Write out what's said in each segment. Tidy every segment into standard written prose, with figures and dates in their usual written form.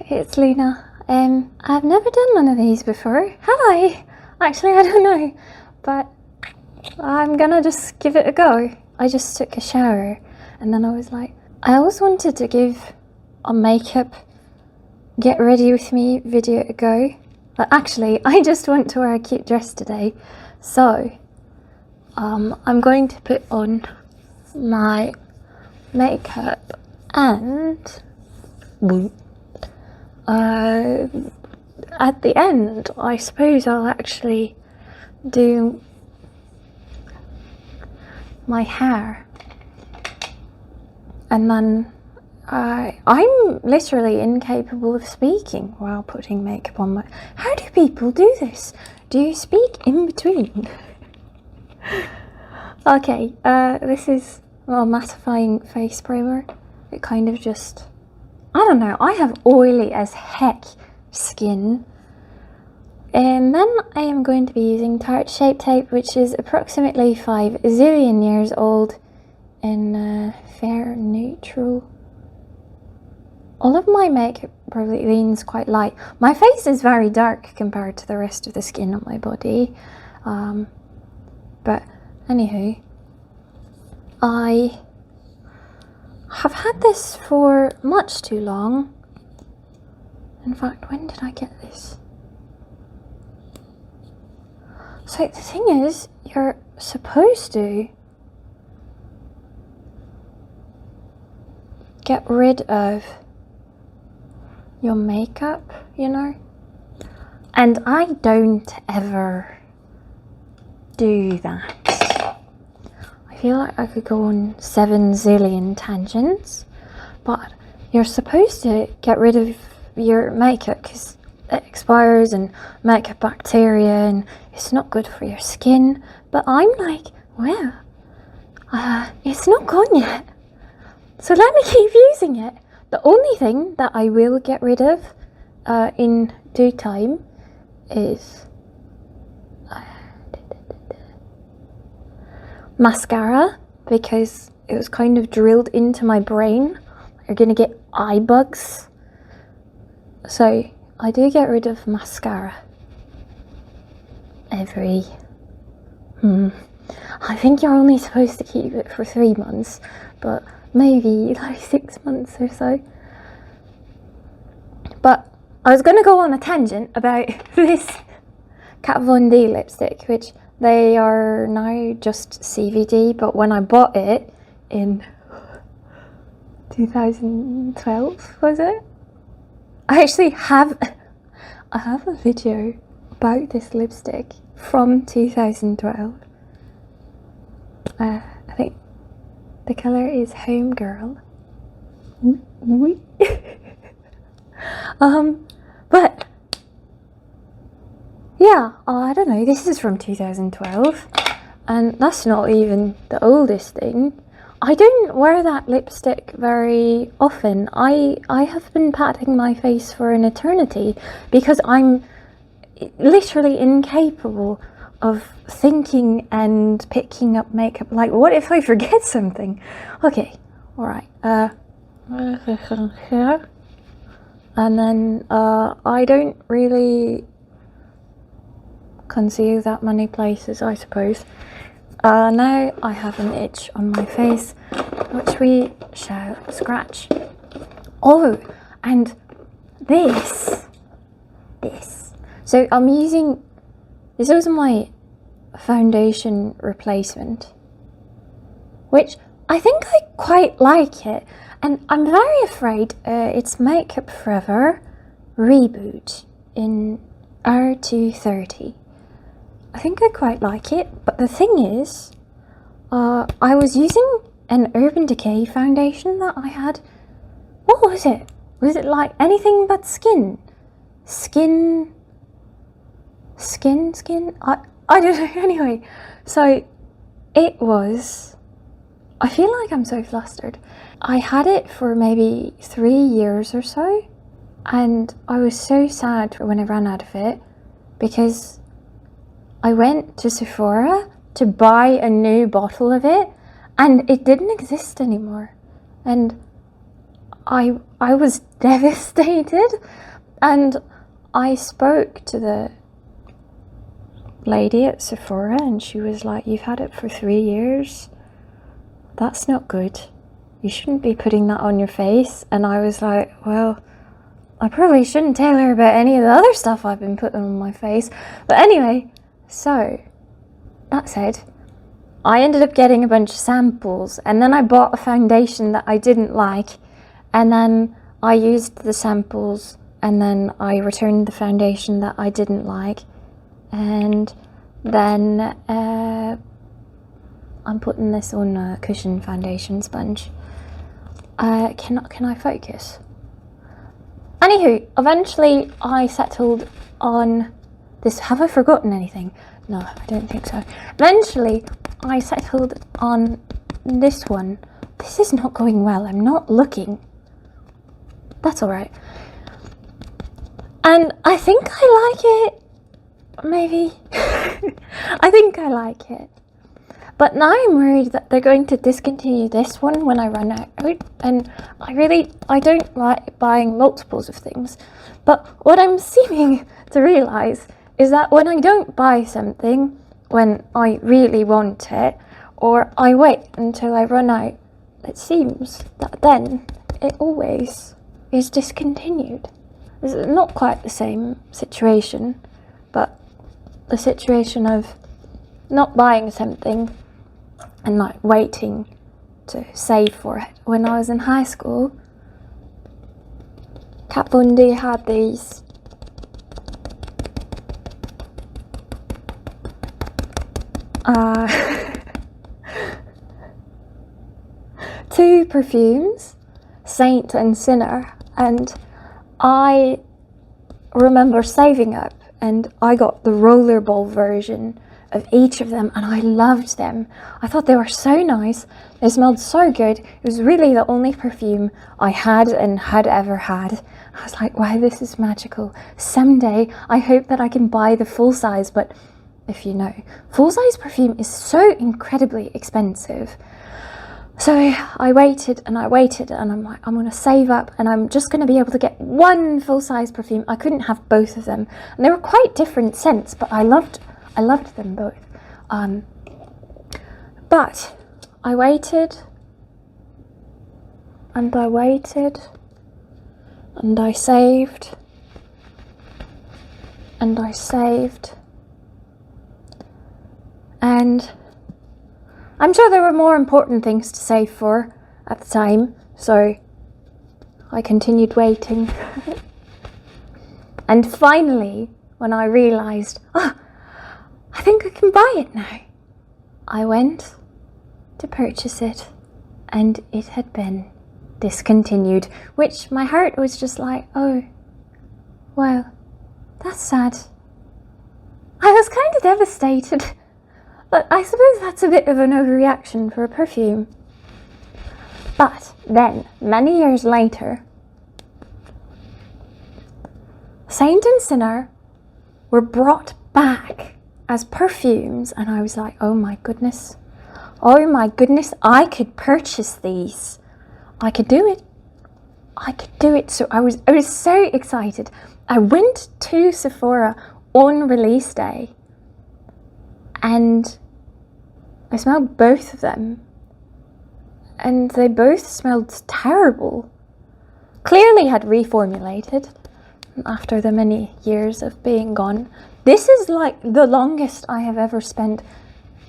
it's Luna. I've never done one of these before, have I? Actually, I don't know, but I'm gonna just give it a go. I just took a shower and then I was like, I always wanted to give a makeup get ready with me video a go, but actually I just want to wear a cute dress today, so I'm going to put on my makeup and at the end I suppose I'll actually do my hair, and then I'm literally incapable of speaking while putting makeup on my... How do people do this? Do you speak in between? Okay, this is mattifying face primer. It kind of just... I don't know, I have oily as heck skin. And then I am going to be using Tarte Shape Tape, which is approximately 5 zillion years old in fair neutral. All of my makeup probably leans quite light. My face is very dark compared to the rest of the skin on my body. But anywho, I have had this for much too long. In fact, when did I get this? So the thing is, you're supposed to get rid of your makeup, you know? And I don't ever do that. I feel like I could go on 7 zillion tangents, but you're supposed to get rid of your makeup because it expires and makeup bacteria and it's not good for your skin. But I'm like, well, it's not gone yet, so let me keep using it. The only thing that I will get rid of in due time is mascara, because it was kind of drilled into my brain you're gonna get eye bugs. So I do get rid of mascara every... I think you're only supposed to keep it for 3 months, but maybe like 6 months or so. But I was going to go on a tangent about this Kat Von D lipstick, which they are now just CVD, but when I bought it in 2012, was it? I actually have a video about this lipstick from 2012. I think the colour is Homegirl. But yeah, I don't know, this is from 2012 and that's not even the oldest thing. I don't wear that lipstick very often. I have been patting my face for an eternity because I'm literally incapable of thinking and picking up makeup. Like, what if I forget something? Okay, alright. And then I don't really conceal that many places, I suppose. Now I have an itch on my face, which we shall scratch. Oh, and this. So I'm using, this was my foundation replacement, which I think I quite like it. And I'm very afraid it's Makeup Forever Reboot in R230. I think I quite like it, but the thing is, I was using an Urban Decay foundation that I had. What was it? Was it like anything but skin? Skin? I don't know, anyway. So, it was... I feel like I'm so flustered. I had it for maybe 3 years or so, and I was so sad when I ran out of it, because I went to Sephora to buy a new bottle of it, and it didn't exist anymore. And I was devastated, and I spoke to the lady at Sephora, and she was like, "You've had it for 3 years. That's not good. You shouldn't be putting that on your face." And I was like, well, I probably shouldn't tell her about any of the other stuff I've been putting on my face. But anyway, so that said, I ended up getting a bunch of samples, and then I bought a foundation that I didn't like, and then I used the samples, and then I returned the foundation that I didn't like, and then I'm putting this on a cushion foundation sponge. Can I focus? Anywho, eventually I settled on this. Have I forgotten anything? No, I don't think so. Eventually I settled on this one. This is not going well. I'm not looking. That's alright. And I think I like it. Maybe. I think I like it. But now I'm worried that they're going to discontinue this one when I run out. And I don't like buying multiples of things. But what I'm seeming to realise is that when I don't buy something when I really want it, or I wait until I run out, it seems that then it always is discontinued. It's not quite the same situation, but the situation of not buying something and like waiting to save for it. When I was in high school, Kat Von D had these two perfumes, Saint and Sinner, and I remember saving up, and I got the rollerball version of each of them, and I loved them. I thought they were so nice. They smelled so good. It was really the only perfume I had and had ever had. I was like, wow, this is magical. Someday I hope that I can buy the full size, but if you know, full size perfume is so incredibly expensive. So I waited and I waited, and I'm like, I'm going to save up, and I'm just going to be able to get one full size perfume. I couldn't have both of them, and they were quite different scents, but I loved them both. But I waited and I waited and I saved and I saved, and I'm sure there were more important things to save for at the time, so I continued waiting. And finally, when I realised, I think I can buy it now, I went to purchase it, and it had been discontinued, which my heart was just like, oh, well, that's sad. I was kind of devastated, but I suppose that's a bit of an overreaction for a perfume. But then, many years later, Saint and Sinner were brought back as perfumes, and I was like, oh my goodness, I could purchase these. I could do it. So I was so excited. I went to Sephora on release day, and I smelled both of them, and they both smelled terrible. Clearly had reformulated after the many years of being gone. This is like the longest I have ever spent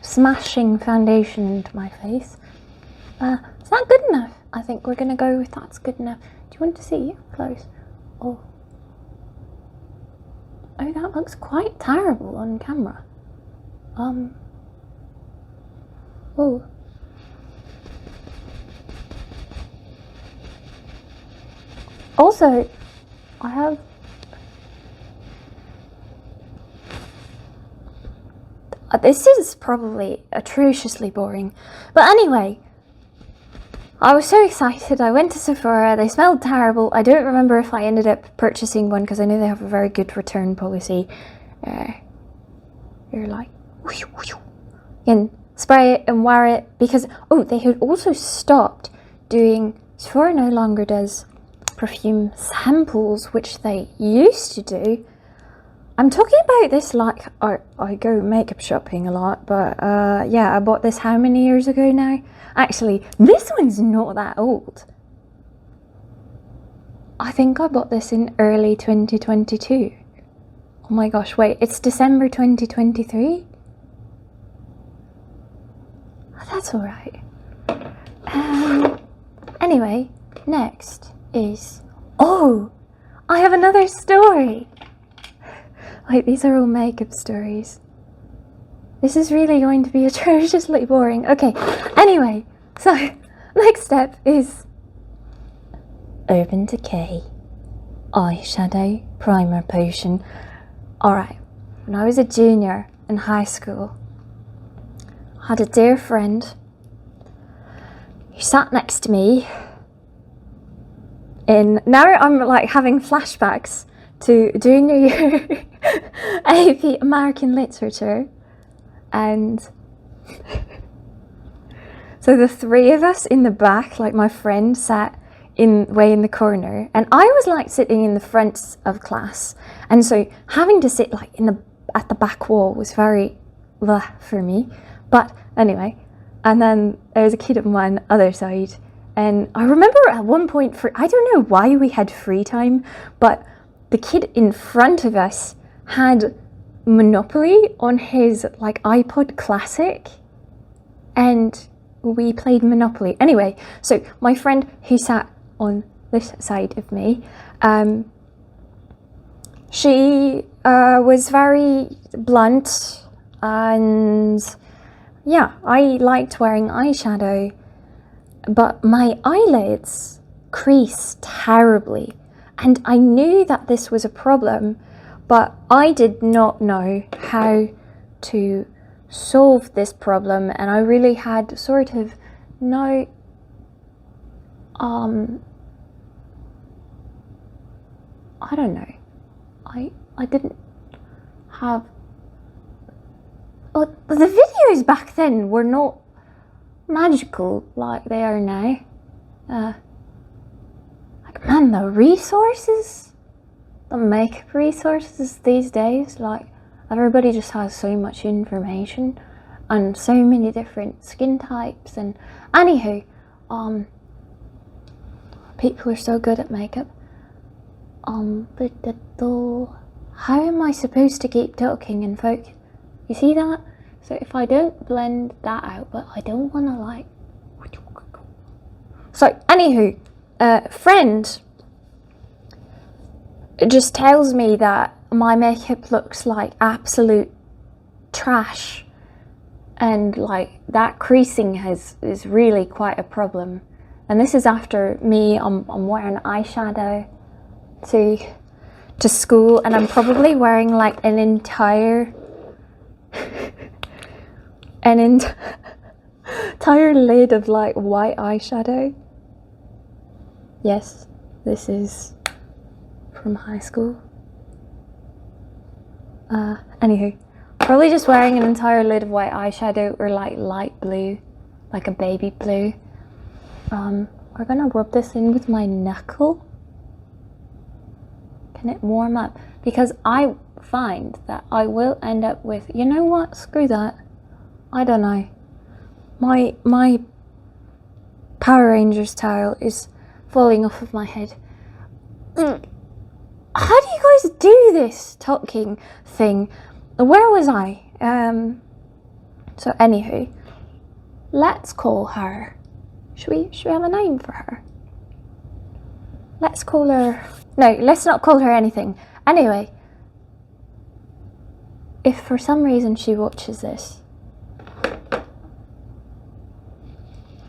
smashing foundation into my face. Is that good enough? I think we're gonna go with that's good enough. Do you want to see close? Oh, that looks quite terrible on camera. Oh. Also, I have this is probably atrociously boring, but anyway, I was so excited. I went to Sephora. They smelled terrible. I don't remember if I ended up purchasing one because I know they have a very good return policy. You're like, whoosh, whoosh, and spray it and wear it, because they had also stopped doing Sephora no longer does perfume samples, which they used to do. I'm talking about this like I go makeup shopping a lot, but yeah, I bought this how many years ago now? Actually, this one's not that old. I think I bought this in early 2022. Oh my gosh, wait, it's December 2023? Oh, that's alright. Anyway, next is... Oh! I have another story! Like, these are all makeup stories. This is really going to be atrociously boring. Okay, anyway, so next step is Urban Decay Eyeshadow Primer Potion. Alright, when I was a junior in high school, I had a dear friend who sat next to me now I'm like having flashbacks to junior year AP American Literature, and so the three of us in the back, like my friend sat way in the corner, and I was like sitting in the front of class, and so having to sit like at the back wall was very for me. But anyway, and then there was a kid on one other side, and I remember at one point, I don't know why we had free time, but the kid in front of us had Monopoly on his like iPod Classic, and we played Monopoly. Anyway, so my friend who sat on this side of me, she was very blunt, and yeah, I liked wearing eyeshadow, but my eyelids creased terribly, and I knew that this was a problem, but I did not know how to solve this problem, and I really had sort of no I don't know, I didn't have, well, the videos back then were not magical like they are now. Like, man, the resources, the makeup resources these days, like, everybody just has so much information and so many different skin types, and anywho, people are so good at makeup. How am I supposed to keep talking and focus? You see that? So if I don't blend that out, but I don't want to like... So anywho, friend just tells me that my makeup looks like absolute trash, and like that creasing is really quite a problem. And this is after me, I'm wearing eyeshadow to school, and I'm probably wearing like an entire lid of like white eyeshadow. Yes, this is from high school. Anywho, probably just wearing an entire lid of white eyeshadow, or like light blue, like a baby blue. We're gonna rub this in with my knuckle. Can it warm up? Because I find that I will end up with, you know what, screw that. I don't know. My Power Rangers towel is falling off of my head. How do you guys do this talking thing? Where was I? So anywho, let's call her. Should we have a name for her? Let's call her... No, let's not call her anything. Anyway, if for some reason she watches this,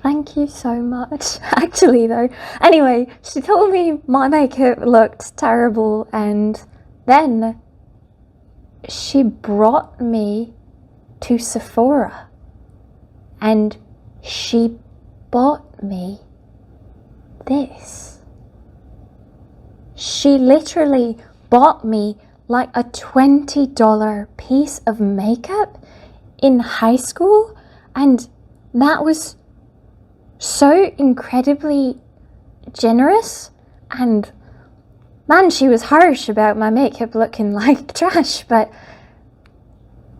thank you so much. Actually though, anyway, she told me my makeup looked terrible, and then she brought me to Sephora and she bought me this. She literally bought me like a $20 piece of makeup in high school, and that was so incredibly generous, and man, she was harsh about my makeup looking like trash, but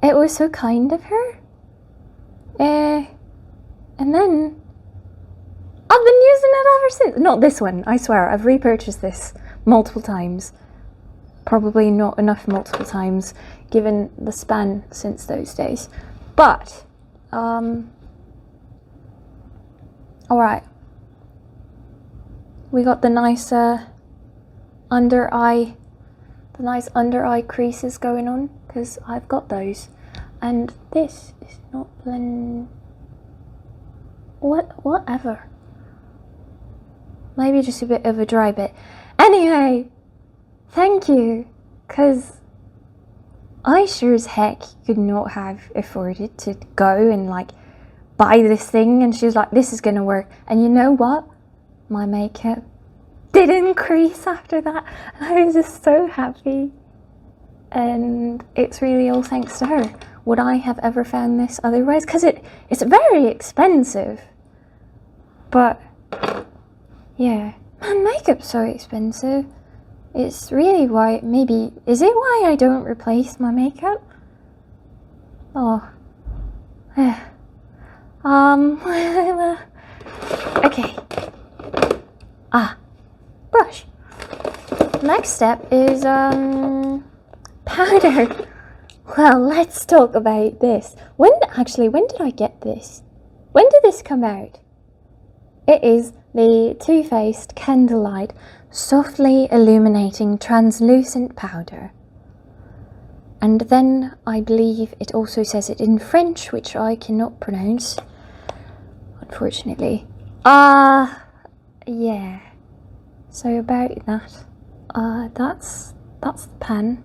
it was so kind of her. And then I've been using it ever since. Not this one, I swear. I've repurchased this multiple times. Probably not enough multiple times, given the span since those days. But, alright. We got the nice under eye creases going on, because I've got those. And this is not blend. Whatever. Maybe just a bit of a dry bit. Anyway, thank you, because I sure as heck could not have afforded to go and like buy this thing, and she was like, this is gonna work. And you know what? My makeup did increase after that, and I was just so happy. And it's really all thanks to her. Would I have ever found this otherwise? Because it's very expensive. But yeah, man, makeup's so expensive. It's really why, maybe, is it why I don't replace my makeup? Oh. Okay. Brush. Next step is, powder. Well, let's talk about this. When did I get this? When did this come out? It is the Too Faced Candlelight Softly Illuminating Translucent Powder. And then I believe it also says it in French, which I cannot pronounce, unfortunately. Yeah. So about that. That's the pan.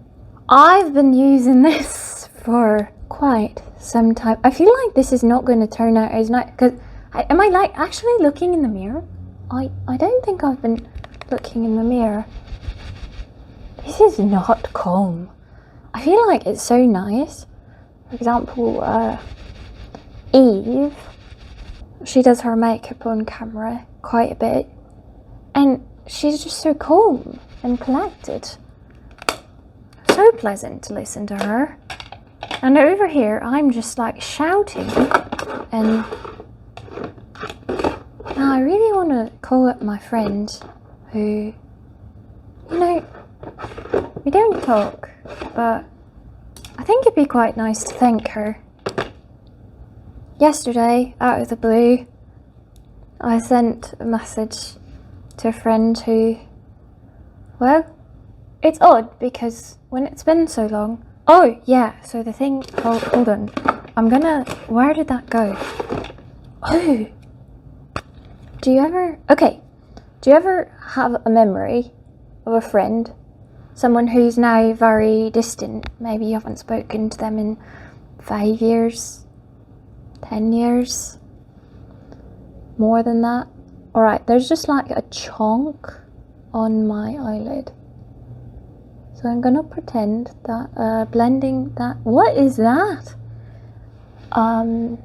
I've been using this for quite some time. I feel like this is not going to turn out as nice, because am I like actually looking in the mirror? I don't think I've been looking in the mirror. This is not calm. I feel like it's so nice. For example, Eve, she does her makeup on camera quite a bit, and she's just so calm and collected. So pleasant to listen to her. And over here, I'm just like shouting, and now I really want to call up my friend who, you know, we don't talk, but I think it'd be quite nice to thank her. Yesterday, out of the blue, I sent a message to a friend who, well, it's odd because when it's been so long. Oh yeah, so the thing, hold on, where did that go? Oh, do you ever have a memory of a friend, someone who's now very distant? Maybe you haven't spoken to them in 5 years, 10 years, more than that. Alright, there's just like a chunk on my eyelid. So I'm gonna pretend that, blending that, what is that? I'm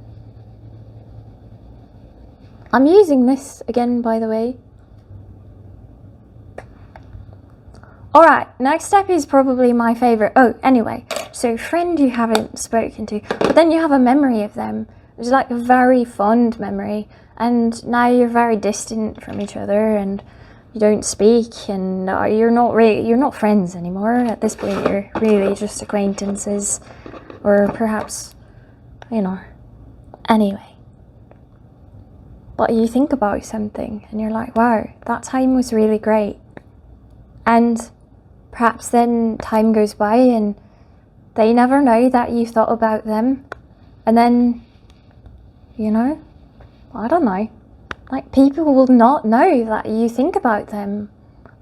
using this again, by the way. Alright, next step is probably my favourite. Oh, anyway, so friend you haven't spoken to, but then you have a memory of them. It's like a very fond memory, and now you're very distant from each other, and you don't speak, and you're not friends anymore. At this point, you're really just acquaintances, or perhaps, you know, anyway. But you think about something, and you're like, wow, that time was really great. And perhaps then time goes by, and they never know that you thought about them. And then, you know, I don't know. Like, people will not know that you think about them,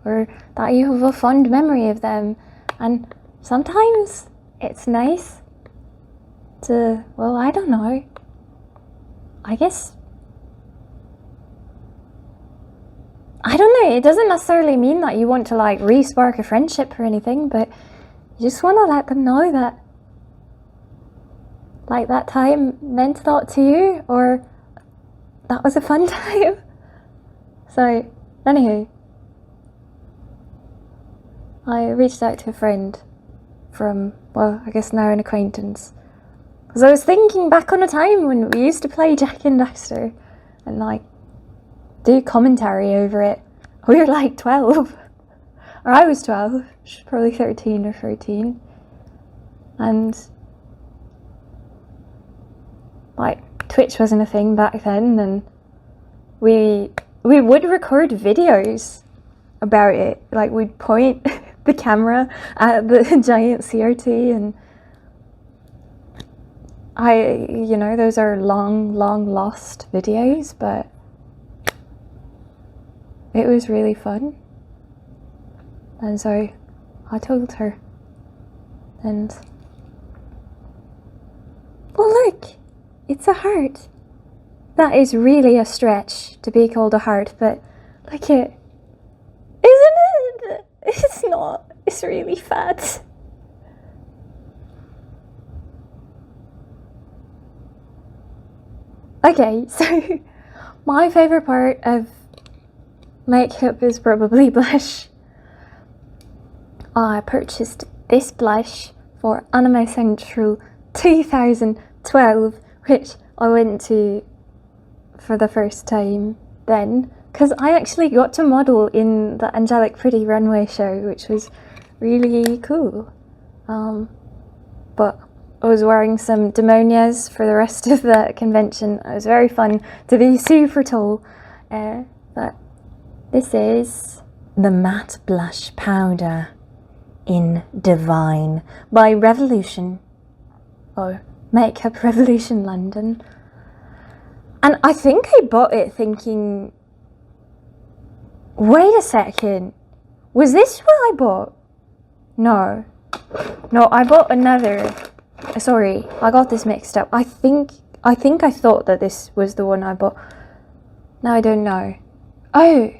or that you have a fond memory of them. And sometimes it's nice to, well, I don't know. I guess, I don't know, it doesn't necessarily mean that you want to like re-spark a friendship or anything, but you just want to let them know that, like, that time meant a lot to you, or that was a fun time. So Anywho, I reached out to a friend from, well, I guess now an acquaintance. Because I was thinking back on a time when we used to play Jack and Daxter and like do commentary over it. We were like 12. Or I was 12. She was probably 13 or 14. And like Twitch wasn't a thing back then, and we would record videos about it. Like we'd point the camera at the giant CRT, and you know, those are long lost videos, but it was really fun. And so I told her, and oh look, it's a heart. That is really a stretch to be called a heart, but look it, isn't it? It's not, it's really fat. Okay, so my favourite part of makeup is probably blush. I purchased this blush for Anime Central 2012, which I went to for the first time then, because I actually got to model in the Angelic Pretty runway show, which was really cool. But I was wearing some demonias for the rest of the convention. It was very fun to be super tall. But this is the matte blush powder in Divine by Revolution, or Makeup Revolution London. And I think I bought it thinking, wait a second, was this what I bought? No, I bought another. Sorry, I got this mixed up. I think I thought that this was the one I bought. No, I don't know. Oh,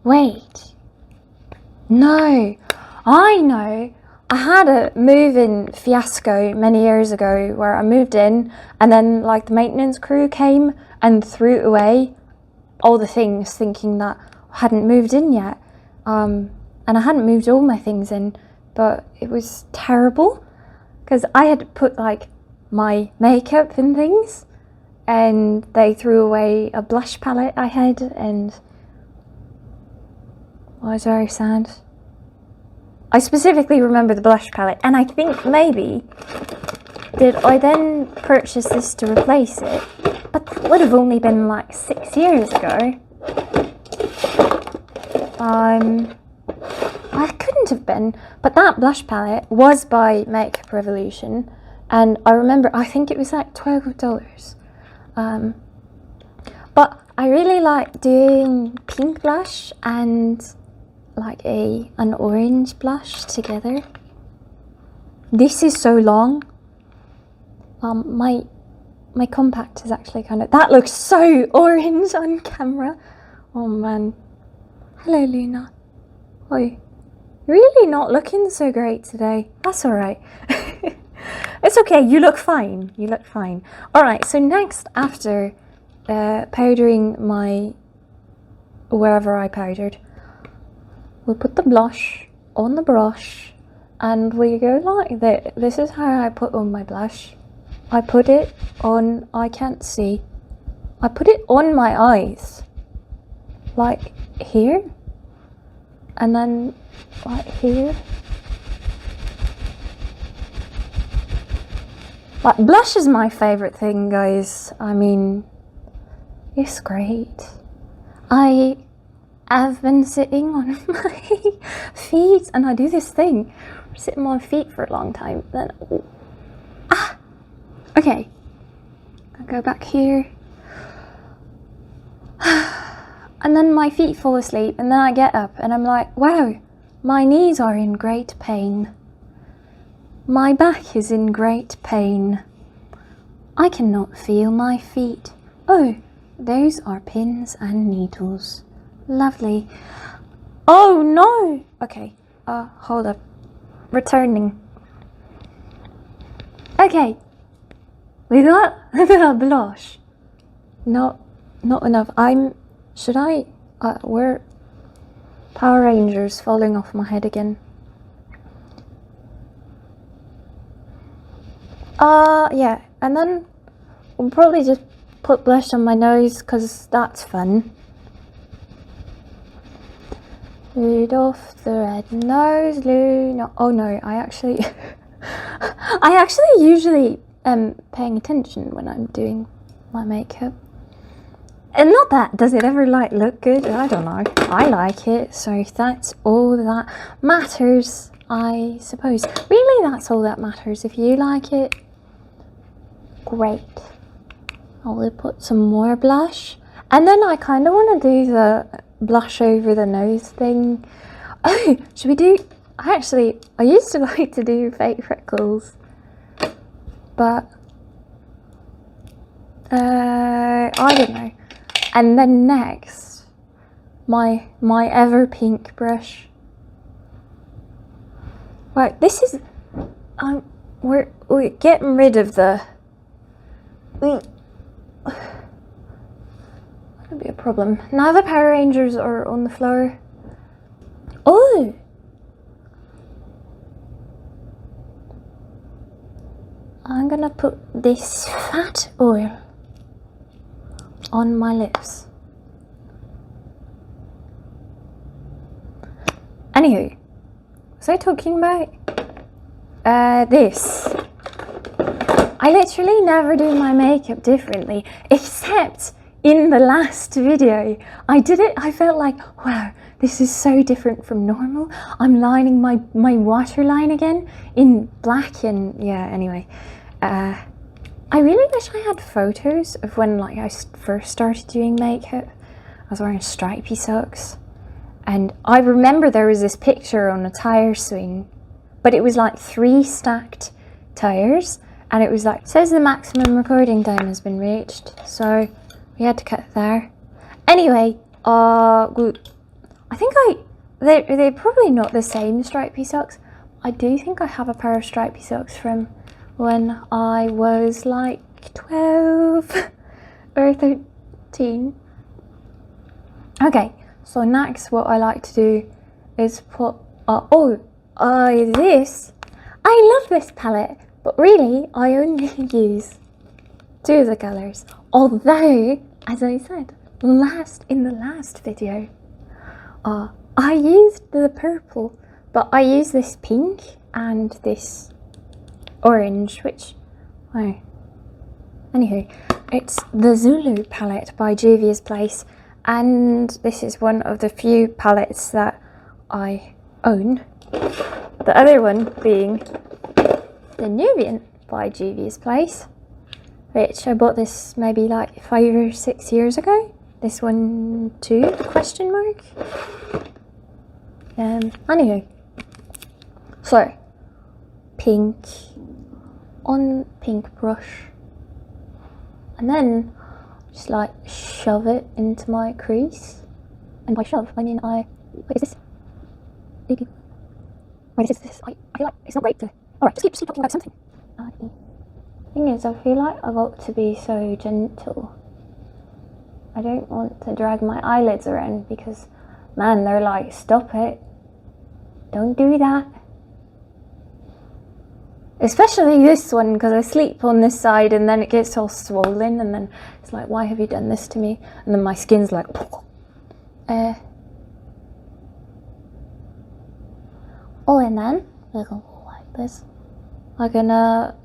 wait. No, I know. I had a move-in fiasco many years ago where I moved in and then like the maintenance crew came and threw away all the things thinking that I hadn't moved in yet. And I hadn't moved all my things in, but it was terrible because I had put like my makeup and things, and they threw away a blush palette I had, and I was very sad. I specifically remember the blush palette, and I think maybe did I then purchase this to replace it, but that would have only been like 6 years ago. I couldn't have been, but that blush palette was by Makeup Revolution, and I remember I think it was like $12. But I really like doing pink blush and like an orange blush together. This is so long. My compact is actually kind of, that looks so orange on camera. Oh man. Hello Luna. Oi. You're really not looking so great today. That's alright. It's okay, you look fine. You look fine. Alright, so next, after powdering my wherever I powdered, we'll put the blush on the brush and we go like this. This is how I put on my blush. I put it on, I can't see. I put it on my eyes. Like here. And then like here. Like blush is my favourite thing, guys. I mean, it's great. I've been sitting on my feet and I do this thing. I sit on my feet for a long time. Then, okay. I'll go back here. And then my feet fall asleep and then I get up and I'm like, wow, my knees are in great pain. My back is in great pain. I cannot feel my feet. Oh, those are pins and needles. Lovely. Oh no! Okay, hold up. Returning. Okay. We got the blush. Not enough. Should I we're Power Rangers falling off my head again. Yeah, and then we'll probably just put blush on my nose because that's fun. Rudolph the red-nosed Luna. Oh no, I actually usually am paying attention when I'm doing my makeup. And not that, does it ever like look good? I don't know. I like it, so that's all that matters, I suppose. Really, that's all that matters. If you like it, great. I'll put some more blush. And then I kind of want to do the blush over the nose thing. Oh, should we do... Actually, I used to like to do fake freckles. But... I don't know. And then next, my ever pink brush. Right, this is... we're getting rid of the... That'd be a problem. Now the Power Rangers are on the floor. Oh! I'm gonna put this fat oil on my lips. Anywho, was I talking about this? I literally never do my makeup differently, except in the last video. I did it, I felt like, wow, this is so different from normal. I'm lining my waterline again in black and yeah, anyway. I really wish I had photos of when like I first started doing makeup. I was wearing stripy socks. And I remember there was this picture on a tire swing, but it was like 3 stacked tires. And it was like, says the maximum recording time has been reached. So we had to cut there. Anyway, good. I think they're probably not the same stripy socks. I do think I have a pair of stripy socks from when I was like 12 or 13. Okay, so next what I like to do is put, this. I love this palette, but really I only use 2 of the colours. Although, as I said, in the last video, I used the purple, but I used this pink and this orange, which, oh, anywho, it's the Zulu palette by Juvia's Place, and this is one of the few palettes that I own. The other one being the Nubian by Juvia's Place, which I bought this maybe like 5 or 6 years ago. This one too, question mark. Anywho, so pink on pink brush, and then just like shove it into my crease. And by shove I mean what is this? Wait, is this? I feel like it's not great to... Alright, just keep talking about something. Thing is, I feel like I've got to be so gentle. I don't want to drag my eyelids around because, man, they're like, stop it. Don't do that. Especially this one, because I sleep on this side and then it gets all swollen and then it's like, why have you done this to me? And then my skin's like... Oh, and then we're gonna go like this. I'm gonna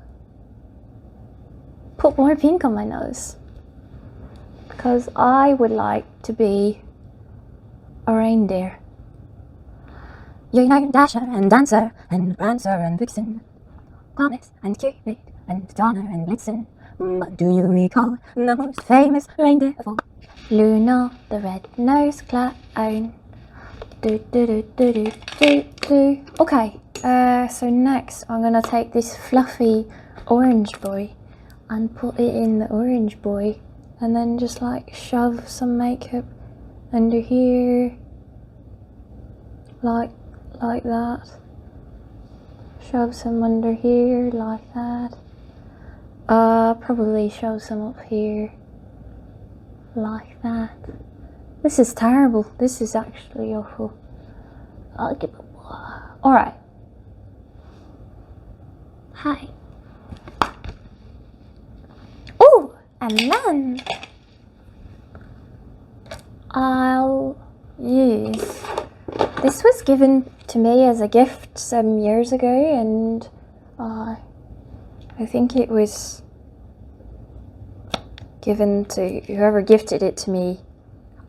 put more pink on my nose because I would like to be a reindeer. You know, Dasher and Dancer and Prancer and Vixen, Comet and Cupid and Donner and Blitzen. But do you recall the most famous reindeer of all? Luna, the red-nosed clown. Okay, so next I'm gonna take this fluffy orange boy and put it in the orange boy, and then just like shove some makeup under here, like that. Shove some under here like that. Probably shove some up here like that. This is terrible. This is actually awful. I'll give it water. Alright. Hi. Oh, and then I'll use... This was given to me as a gift some years ago, and I think it was given to whoever gifted it to me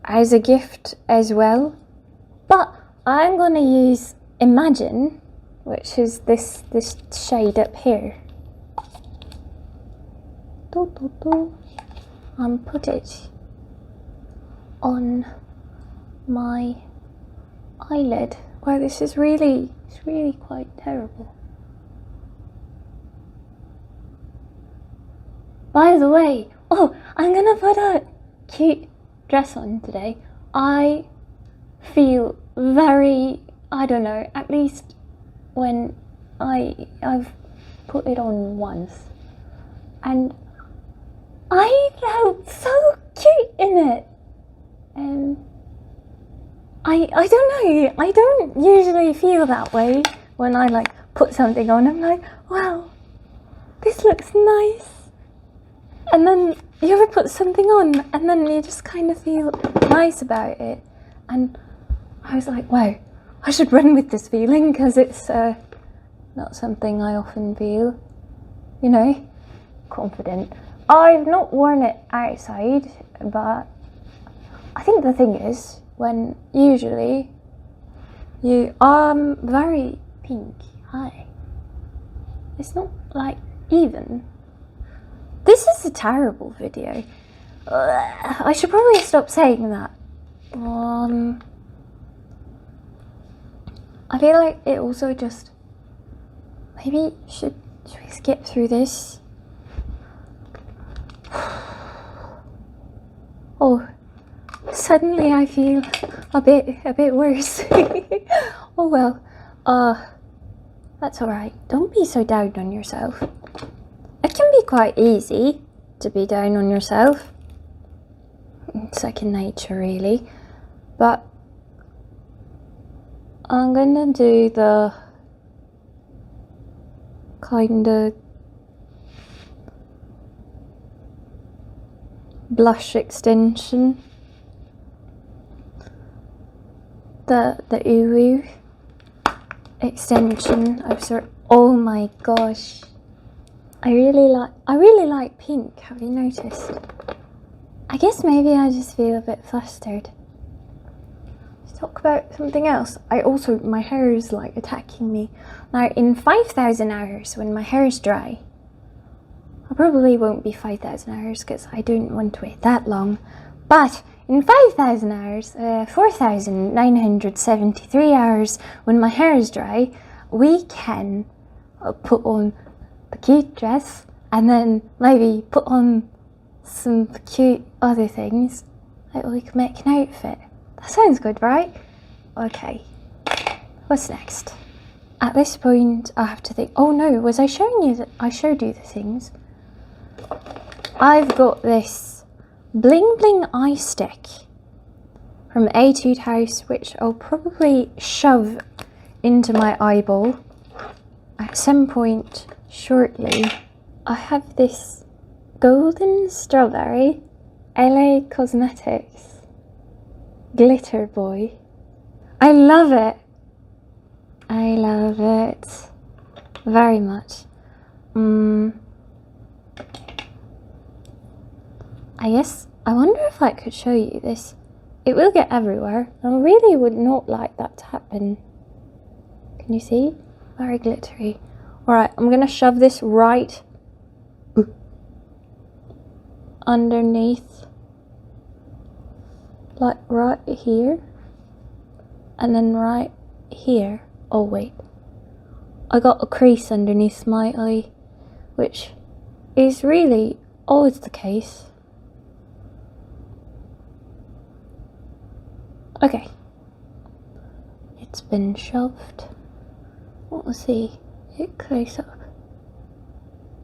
as a gift as well. But I'm going to use Imagine, which is this shade up here, and put it on my eyelid. Wow, this is really quite terrible. By the way, I'm gonna put a cute dress on today. I feel very, I don't know, at least when I've put it on once, and I felt so cute in it. I don't know, I don't usually feel that way when I like put something on. I'm like, wow, this looks nice. And then you ever put something on and then you just kind of feel nice about it. And I was like, wow, I should run with this feeling, because it's not something I often feel, you know, confident. I've not worn it outside, but I think the thing is, when usually you very pink. Hi. It's not like even. This is a terrible video. I should probably stop saying that. I feel like it also just, maybe should we skip through this? Oh, suddenly I feel a bit worse. Oh well, that's alright. Don't be so down on yourself. It can be quite easy to be down on yourself. It's second nature, really. But I'm gonna do the kind of blush extension, the Uwu extension. Oh my gosh, I really like pink. Have you noticed? I guess maybe I just feel a bit flustered. Let's talk about something else. My hair is like attacking me. Now in 5,000 hours, when my hair is dry, I probably won't be 5,000 hours because I don't want to wait that long. But in 5,000 hours, 4,973 hours, when my hair is dry, we can put on the cute dress and then maybe put on some cute other things. Like we can make an outfit. That sounds good, right? Okay. What's next? At this point, I have to think. Oh no, was I showing you that I showed you the things? I've got this bling bling eye stick from Etude House, which I'll probably shove into my eyeball at some point shortly. I have this golden strawberry LA Cosmetics glitter boy. I love it. I love it very much. I wonder if I could show you this. It will get everywhere. I really would not like that to happen. Can you see? Very glittery. Alright, I'm gonna shove this right underneath, like right here, and then right here. Oh wait, I got a crease underneath my eye, which is really always the case. Okay, it's been shoved. Let's see it close up.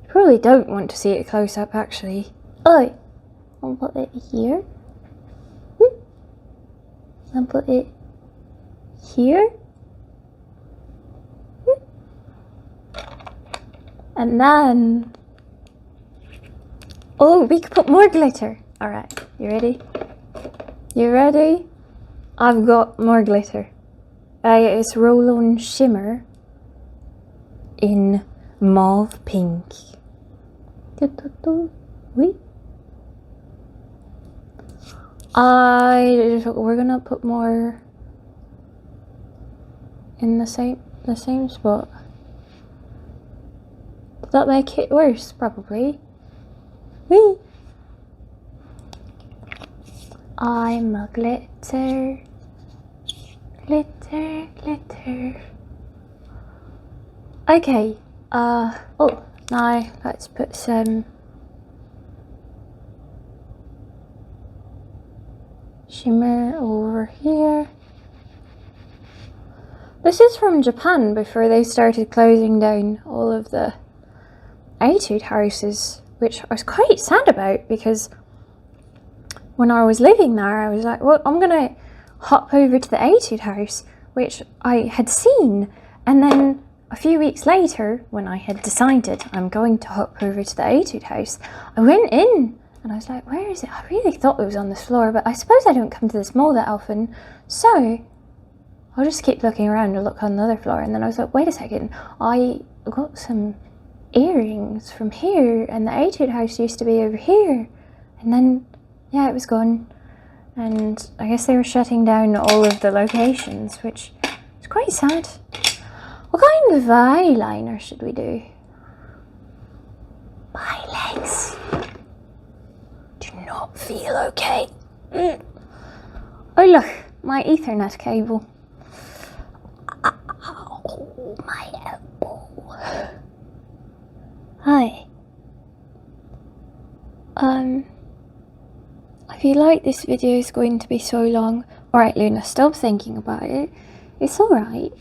You probably don't want to see it close up, actually. Oh, I'll put it here. and put it here. And then, oh, we could put more glitter. All right, you ready? You ready? I've got more glitter. It's Roll-On Shimmer in mauve pink. We're gonna put more in the same spot. Did that make it worse? Probably. Whee! I'm a glitter, glitter, glitter. Okay. Oh, now let's put some shimmer over here. This is from Japan before they started closing down all of the etude houses, which I was quite sad about because when I was living there, I was like, well, I'm gonna hop over to the etude house, which I had seen, and then a few weeks later, when I had decided I'm going to hop over to the etude house, I went in and I was like, where is it? I really thought it was on this floor, but I suppose I don't come to this mall that often, so I'll just keep looking around and look on the other floor. And then I was like, wait a second, I got some earrings from here, and the etude house used to be over here. And then, yeah, it was gone. And I guess they were shutting down all of the locations, which is quite sad. What kind of eyeliner should we do? My legs do not feel okay. Oh look, my Ethernet cable. Ow, my elbow. Hi. I feel like this video is going to be so long. Alright, Luna, stop thinking about it. It's alright.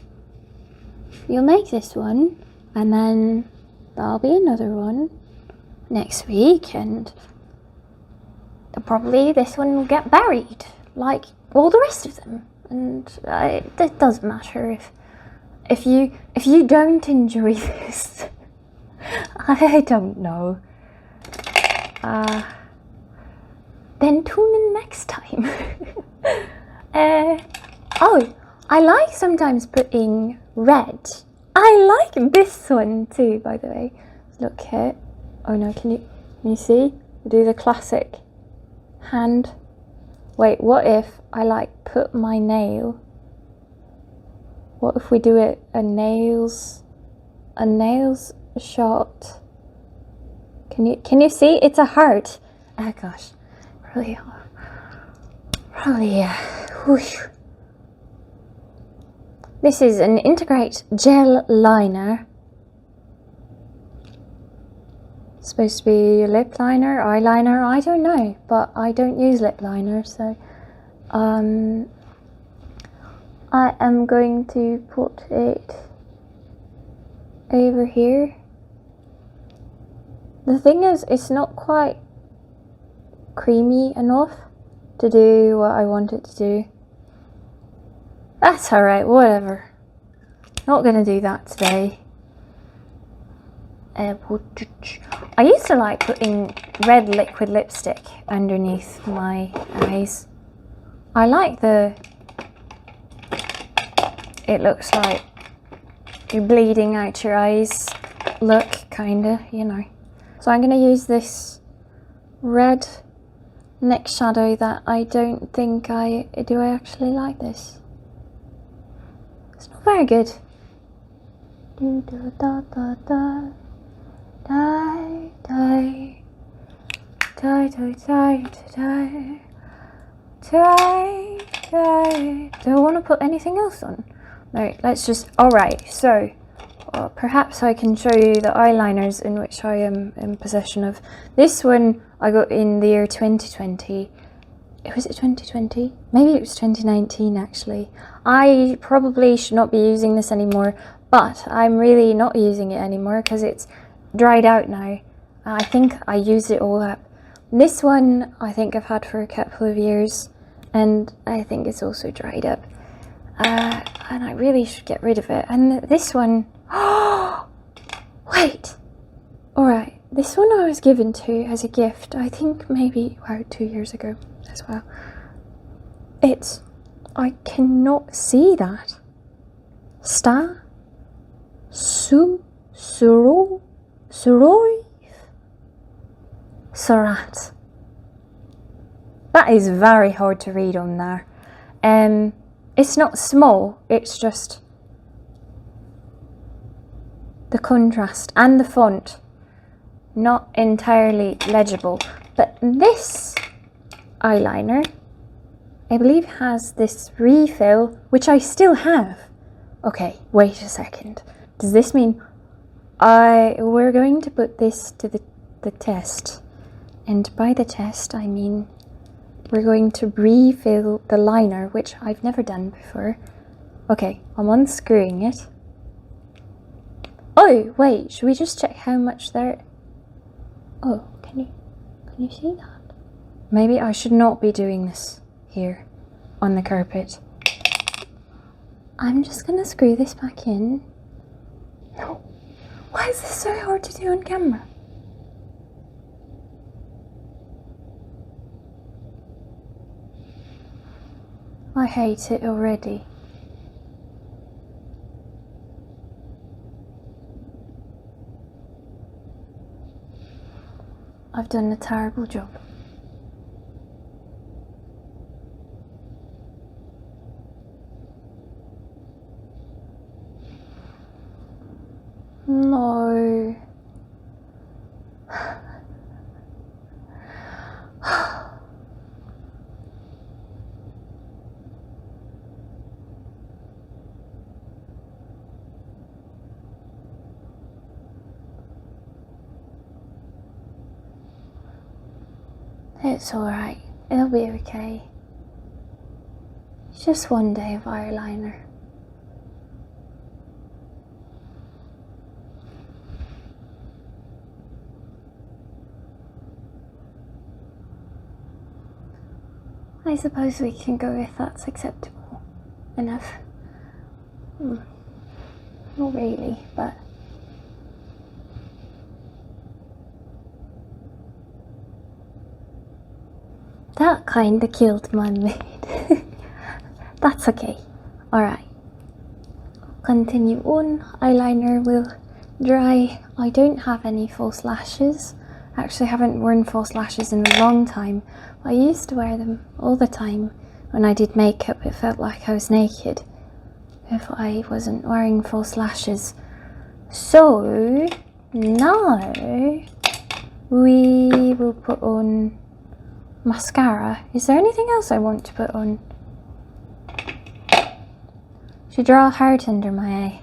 You'll make this one, and then there'll be another one next week, and probably this one will get buried, like all the rest of them. And it doesn't matter if you don't enjoy this. I don't know. Then tune in next time. Oh, I like sometimes putting red. I like this one too, by the way. Look here. Oh no, can you see? We do the classic hand. Wait, what if I like put my nail? What if we do it a nails shot? Can you see? It's a heart. Oh gosh, probably whoosh. This is an Integrate Gel Liner. It's supposed to be lip liner, eyeliner, I don't know, but I don't use lip liner, so I am going to put it over here. The thing is, it's not quite creamy enough to do what I want it to do. That's alright, whatever. Not gonna do that today. I used to like putting red liquid lipstick underneath my eyes. I like it looks like you're bleeding out your eyes look, kinda, you know. So I'm gonna use this red neck shadow that I don't think I actually like this. It's not very good. Die, die, die, die, die, die, die, die. Do I want to put anything else on? No, let's just, alright, so perhaps I can show you the eyeliners in which I am in possession of. This one I got in the year 2020. Was it 2020? Maybe it was 2019 actually. I probably should not be using this anymore, but I'm really not using it anymore because it's dried out now. I think I used it all up. This one I think I've had for a couple of years, and I think it's also dried up, and I really should get rid of it. And this one, oh wait, all right, this one I was given to as a gift, I think maybe about 2 years ago as well. I cannot see that. Surat. That is very hard to read on there. It's not small, it's just the contrast and the font not entirely legible. But this eyeliner, I believe, has this refill, which I still have. Okay, wait a second. Does this mean we're going to put this to the test? And by the test, I mean we're going to refill the liner, which I've never done before. Okay, I'm unscrewing it. Oh, wait, should we just check how much there... Oh, can you see that? Maybe I should not be doing this here on the carpet. I'm just gonna screw this back in. No, why is this so hard to do on camera? I hate it already. I've done a terrible job. No. It's alright, it'll be okay. It's just one day of eyeliner. I suppose we can go if that's acceptable enough. Not really, but... That kinda killed my mood. That's okay. Alright. Continue on. Eyeliner will dry. I don't have any false lashes. Actually, I haven't worn false lashes in a long time. I used to wear them all the time. When I did makeup, it felt like I was naked if I wasn't wearing false lashes. So, now we will put on mascara. Is there anything else I want to put on? Should draw a heart under my eye.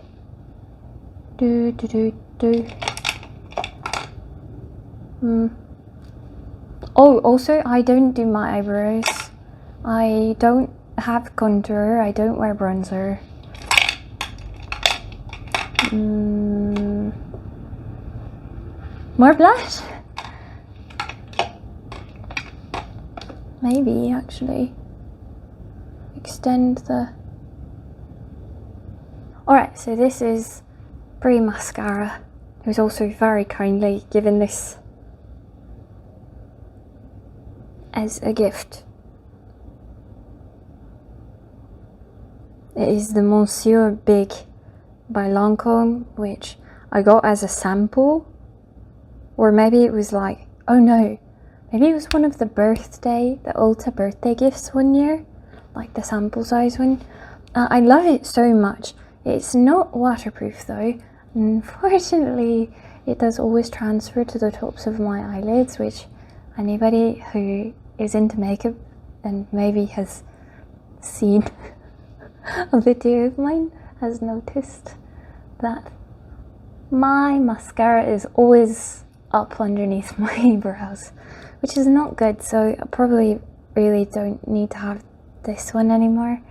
Oh, also, I don't do my eyebrows. I don't have contour. I don't wear bronzer. More blush? Maybe, actually. Extend the... Alright, so this is Brie Mascara. It was also very kindly given this as a gift. It is the Monsieur Big by Lancome, which I got as a sample. Or maybe it was like, oh no, maybe it was one of the Ulta birthday gifts one year, like the sample size one. I love it so much. It's not waterproof though. Unfortunately, it does always transfer to the tops of my eyelids, which anybody who is into makeup and maybe has seen a video of mine has noticed that my mascara is always up underneath my brows, which is not good, so I probably really don't need to have this one anymore.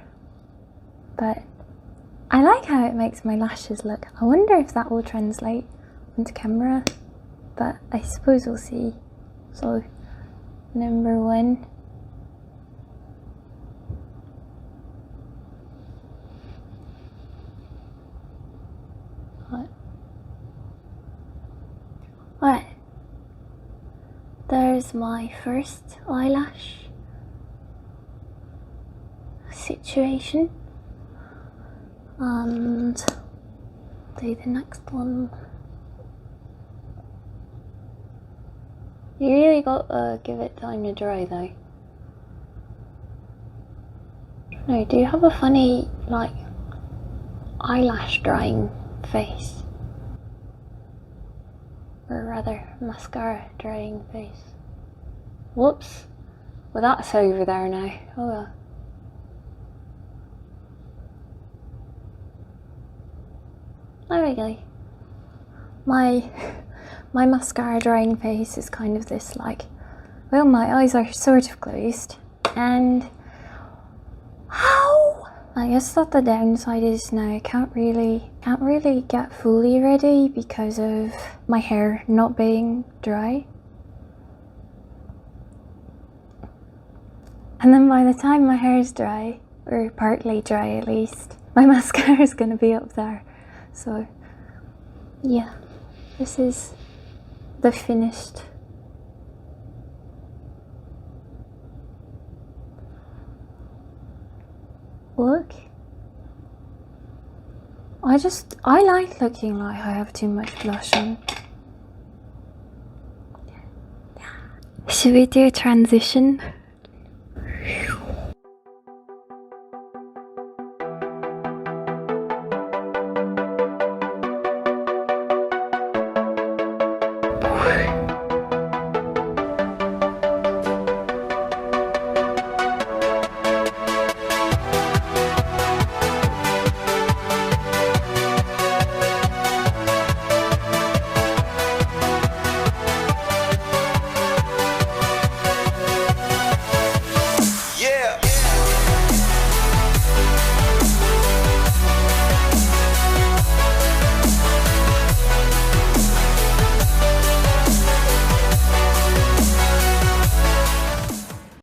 But I like how it makes my lashes look. I wonder if that will translate into camera, but I suppose we'll see. So, number one. here's my first eyelash situation, and do the next one. You really got to give it time to dry though. No, do you have a funny, like, eyelash drying face? Or rather, mascara drying face. Whoops. Well, that's over there now. Oh well. There we go. My mascara drying face is kind of this, like, well, my eyes are sort of closed, and I guess that the downside is now I can't really get fully ready because of my hair not being dry. And then by the time my hair is dry, or partly dry at least, my mascara is going to be up there. So yeah, this is the finished look. I like looking like I have too much blush on. Should we do a transition?